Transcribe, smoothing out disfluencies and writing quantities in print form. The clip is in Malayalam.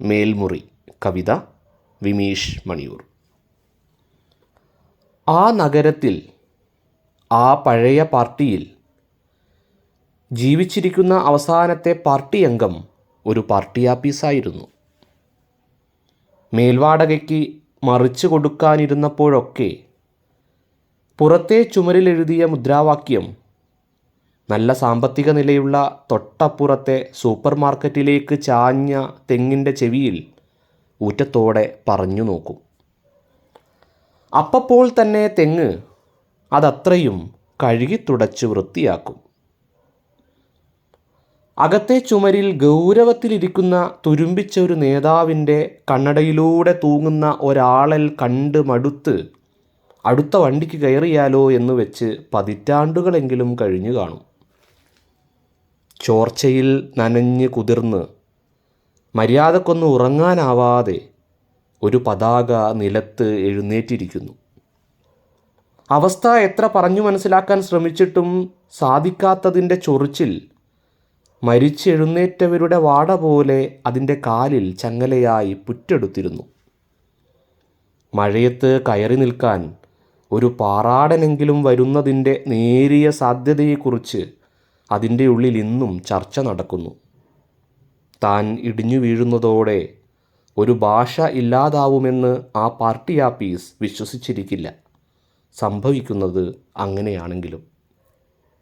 മേൽമുറി. കവിത വിമീഷ് മണിയൂർ. ആ നഗരത്തിൽ, ആ പഴയ പാർട്ടിയിൽ ജീവിച്ചിരിക്കുന്ന അവസാനത്തെ പാർട്ടി അംഗം ഒരു പാർട്ടി ആപ്പീസായിരുന്നു. മേൽവാടകയ്ക്ക് മറിച്ചു കൊടുക്കാനിരുന്നപ്പോഴൊക്കെ പുറത്തെ ചുമരിലെഴുതിയ മുദ്രാവാക്യം നല്ല സാമ്പത്തിക നിലയുള്ള തൊട്ടപ്പുറത്തെ സൂപ്പർ മാർക്കറ്റിലേക്ക് ചാഞ്ഞ തെങ്ങിൻ്റെ ചെവിയിൽ ഊറ്റത്തോടെ പറഞ്ഞു നോക്കും. അപ്പോൾ തന്നെ തെങ്ങ് അതത്രയും കഴുകിത്തുടച്ച് വൃത്തിയാക്കും. അകത്തെ ചുമരിൽ ഗൗരവത്തിലിരിക്കുന്ന തുരുമ്പിച്ച ഒരു നേതാവിൻ്റെ കണ്ണടയിലൂടെ തൂങ്ങുന്ന ഒരാളൽ കണ്ട് മടുത്ത് അടുത്ത വണ്ടിക്ക് കയറിയാലോ എന്ന് വെച്ച് പതിറ്റാണ്ടുകളെങ്കിലും കഴിഞ്ഞു കാണും. ചോർച്ചയിൽ നനഞ്ഞ് കുതിർന്ന് മര്യാദക്കൊന്ന് ഉറങ്ങാനാവാതെ ഒരു പതാക നിലത്ത് എഴുന്നേറ്റിരിക്കുന്നു. അവസ്ഥ എത്ര പറഞ്ഞു മനസ്സിലാക്കാൻ ശ്രമിച്ചിട്ടും സാധിക്കാത്തതിൻ്റെ ചൊറിച്ചിൽ മരിച്ചെഴുന്നേറ്റവരുടെ വാട പോലെ അതിൻ്റെ കാലിൽ ചങ്ങലയായി പുറ്റെടുത്തിരുന്നു. മഴയത്ത് കയറി നിൽക്കാൻ ഒരു പാറാടനെങ്കിലും വരുന്നതിൻ്റെ നേരിയ സാധ്യതയെക്കുറിച്ച് അതിൻ്റെ ഉള്ളിൽ ഇന്നും ചർച്ച നടക്കുന്നു. താൻ ഇടിഞ്ഞു വീഴുന്നതോടെ ഒരു ഭാഷ ഇല്ലാതാവുമെന്ന് ആ പാർട്ടി ആപ്പീസ് വിശ്വസിച്ചിരിക്കില്ല. സംഭവിക്കുന്നത് അങ്ങനെയാണെങ്കിലും.